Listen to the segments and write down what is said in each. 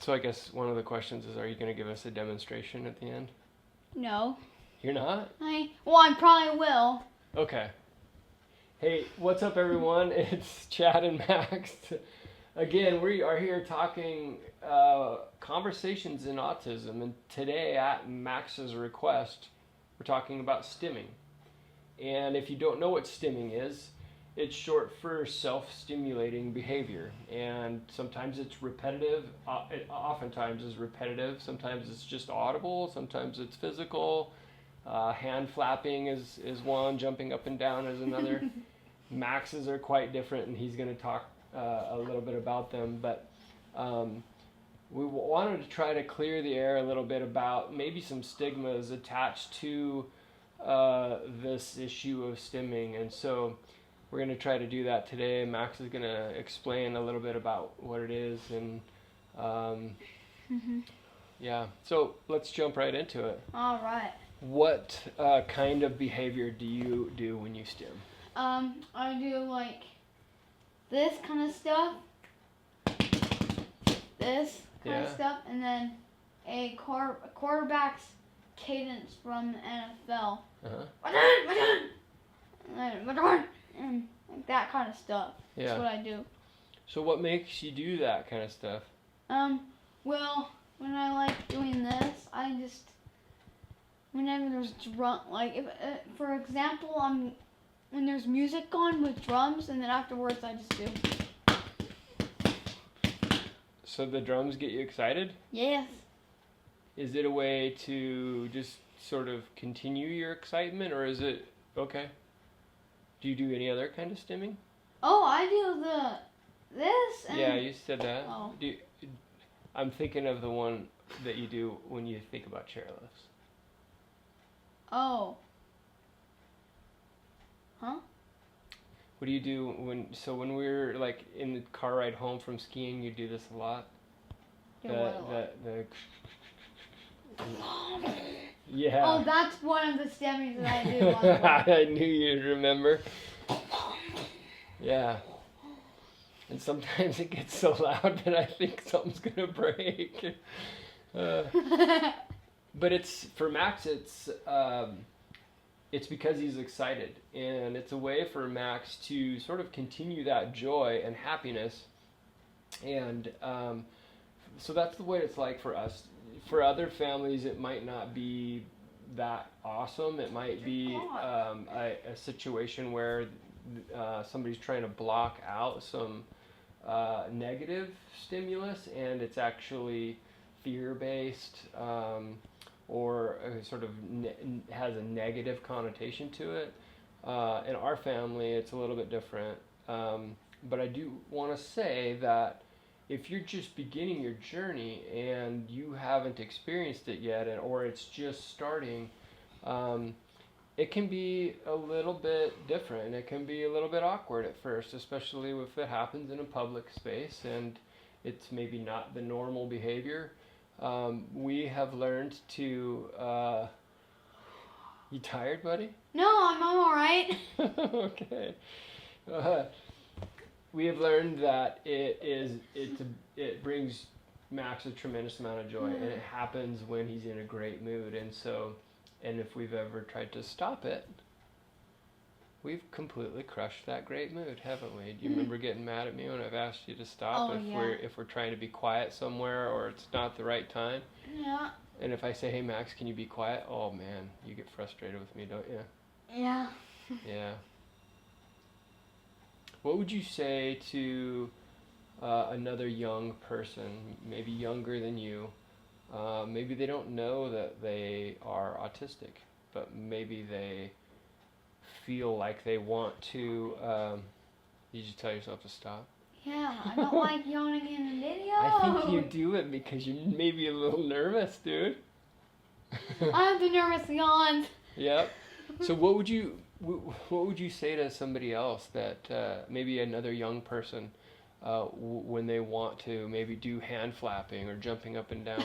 So I guess one of the questions is, are you going to give us a demonstration at the end? No. You're not? I probably will. Okay. Hey, what's up, everyone? It's Chad and Max. Again, we are here talking conversations in autism, and today, at Max's request, we're talking about stimming. And if you don't know what stimming is, it's short for self-stimulating behavior, and sometimes it's repetitive. It oftentimes is repetitive. Sometimes it's just audible. Sometimes it's physical. Hand flapping is one. Jumping up and down is another. Max's are quite different, and he's going to talk a little bit about them. But we wanted to try to clear the air a little bit about maybe some stigmas attached to this issue of stimming, and so we're going to try to do that today. Max is going to explain a little bit about what it is, and yeah, so let's jump right into it. All right. What kind of behavior do you do when you stim? I do like this kind of stuff, this kind of stuff, and then a quarterback's cadence from the NFL. And like that kind of stuff. Yeah. That's what I do. So what makes you do that kind of stuff? Well, when I like doing this, I just, whenever there's like, if, for example, when there's music on with drums, and then afterwards I just do. So the drums get you excited? Yes. Is it a way to just sort of continue your excitement, or is it, okay? Do you do any other kind of stimming? Oh, I do this. And yeah, you said that. Oh. I'm thinking of the one that you do when you think about chairlifts. Oh. Huh? What do you do when we're like in the car ride home from skiing? You do this a lot. Yeah. Oh, that's one of the stimmings that I do. On the I knew you'd remember. Yeah. And sometimes it gets so loud that I think something's gonna break. But it's for Max. It's because he's excited, and it's a way for Max to sort of continue that joy and happiness. And so that's the way it's like for us. For other families, it might not be that awesome. It might be a situation where somebody's trying to block out some negative stimulus, and it's actually fear-based or sort of has a negative connotation to it. In our family, it's a little bit different. But I do want to say that if you're just beginning your journey and you haven't experienced it yet, or it's just starting, it can be a little bit different. It can be a little bit awkward at first, especially if it happens in a public space and it's maybe not the normal behavior. We have learned to... You tired, buddy? No, I'm all right. Okay. We have learned that it brings Max a tremendous amount of joy, and it happens when he's in a great mood. And if we've ever tried to stop it, we've completely crushed that great mood, haven't we? Do you remember getting mad at me when I've asked you to stop if we're trying to be quiet somewhere or it's not the right time? Yeah. And if I say, "Hey Max, can you be quiet?" Oh man, you get frustrated with me, don't you? Yeah. Yeah. What would you say to another young person, maybe younger than you? Maybe they don't know that they are autistic, but maybe they feel like they want to... Did you tell yourself to stop? Yeah, I don't like yawning in the video. I think you do it because you're maybe a little nervous, dude. I have the nervous yawns. Yep. So what would you say to somebody else that maybe another young person when they want to maybe do hand flapping or jumping up and down?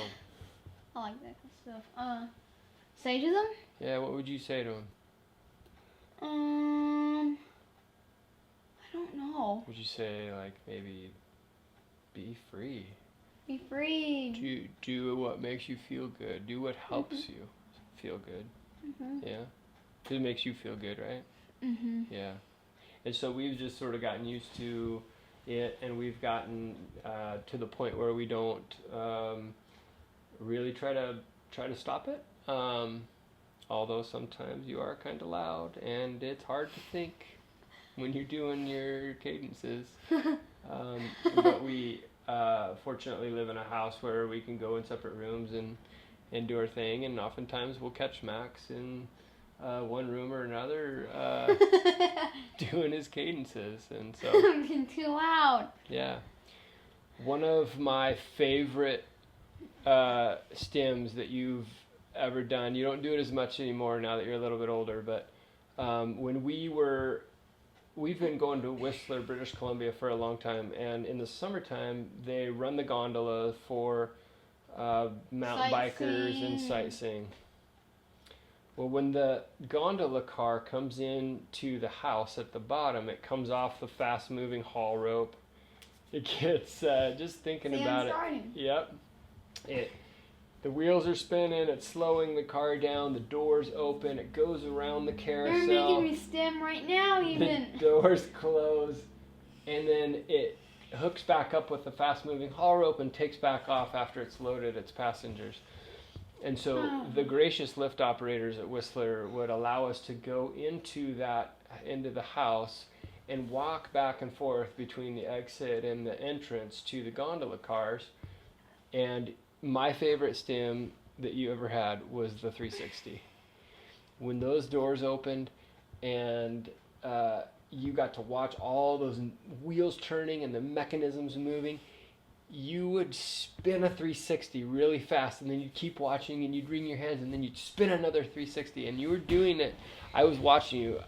I like that kind of stuff. Say to them? Yeah, what would you say to them? I don't know. Would you say like maybe be free? Be free. Do what makes you feel good. Do what helps you feel good. Yeah. 'Cause it makes you feel good, right? Yeah. And so we've just sort of gotten used to it, and we've gotten to the point where we don't really try to stop it. Although sometimes you are kind of loud, and it's hard to think when you're doing your cadences. But we fortunately live in a house where we can go in separate rooms and do our thing, and oftentimes we'll catch Max in one room or another doing his cadences, and so I'm being too loud. yeah. One of my favorite stims that you've ever done, you don't do it as much anymore now that you're a little bit older, but when we've been going to Whistler, British Columbia for a long time, and in the summertime they run the gondola for mountain bikers and sightseeing. Well, when the gondola car comes into the house at the bottom, it comes off the fast-moving haul rope. It gets, just thinking about starting. it. Yep. The wheels are spinning, it's slowing the car down, the doors open, it goes around the carousel. You're making me stim right now, even. The doors close, and then it hooks back up with the fast-moving haul rope and takes back off after it's loaded its passengers. And so the gracious lift operators at Whistler would allow us to go into the house and walk back and forth between the exit and the entrance to the gondola cars. And my favorite stim that you ever had was the 360. When those doors opened and you got to watch all those wheels turning and the mechanisms moving, you would spin a 360 really fast, and then you'd keep watching, and you'd wring your hands, and then you'd spin another 360, and you were doing it. I was watching you.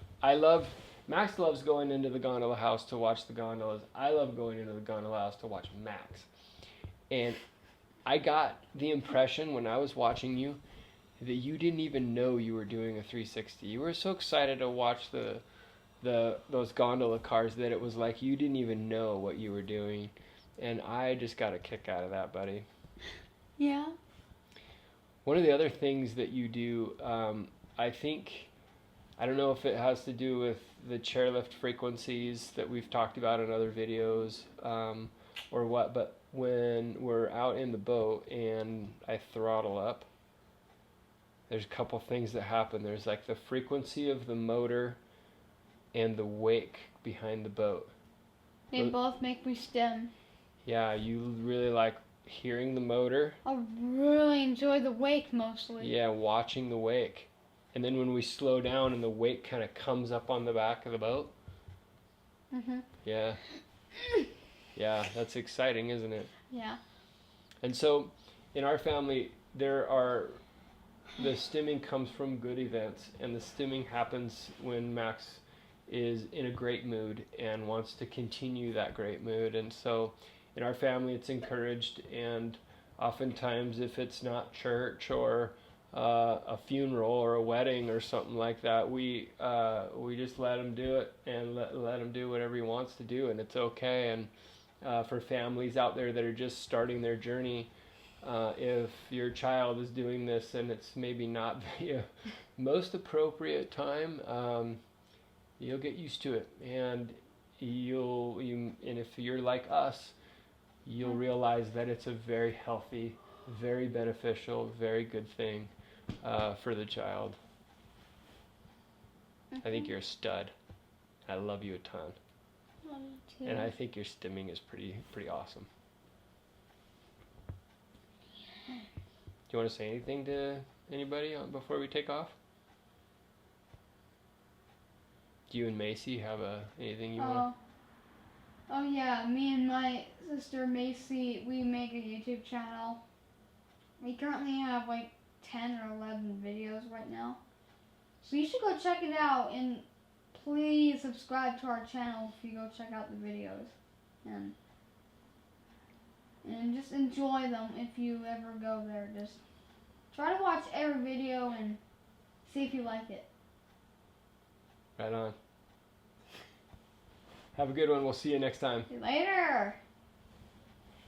Max loves going into the gondola house to watch the gondolas. I love going into the gondola house to watch Max. And I got the impression when I was watching you that you didn't even know you were doing a 360. You were so excited to watch those gondola cars that it was like you didn't even know what you were doing. And I just got a kick out of that, buddy. Yeah. One of the other things that you do, I don't know if it has to do with the chairlift frequencies that we've talked about in other videos or what, but when we're out in the boat and I throttle up, there's a couple things that happen. There's like the frequency of the motor and the wake behind the boat. They both make me stim. Yeah, you really like hearing the motor. I really enjoy the wake mostly. Yeah, watching the wake. And then when we slow down and the wake kind of comes up on the back of the boat. Yeah. Yeah, that's exciting, isn't it? Yeah. And so in our family, the stimming comes from good events, and the stimming happens when Max is in a great mood and wants to continue that great mood. And so in our family, it's encouraged, and oftentimes if it's not church or a funeral or a wedding or something like that, we just let him do it and let him do whatever he wants to do, and it's okay. And for families out there that are just starting their journey, if your child is doing this and it's maybe not the most appropriate time, you'll get used to it, and and if you're like us, you'll realize that it's a very healthy, very beneficial, very good thing for the child. I think you're a stud. I love you a ton. Love you too. And I think your stimming is pretty awesome. Do you want to say anything to anybody before we take off? Do you and Macy have anything you want? Oh yeah, me and my sister Macy, we make a YouTube channel. We currently have like 10 or 11 videos right now. So you should go check it out, and please subscribe to our channel if you go check out the videos. And just enjoy them if you ever go there. Just try to watch every video and see if you like it. Right on. Have a good one. We'll see you next time. See you later.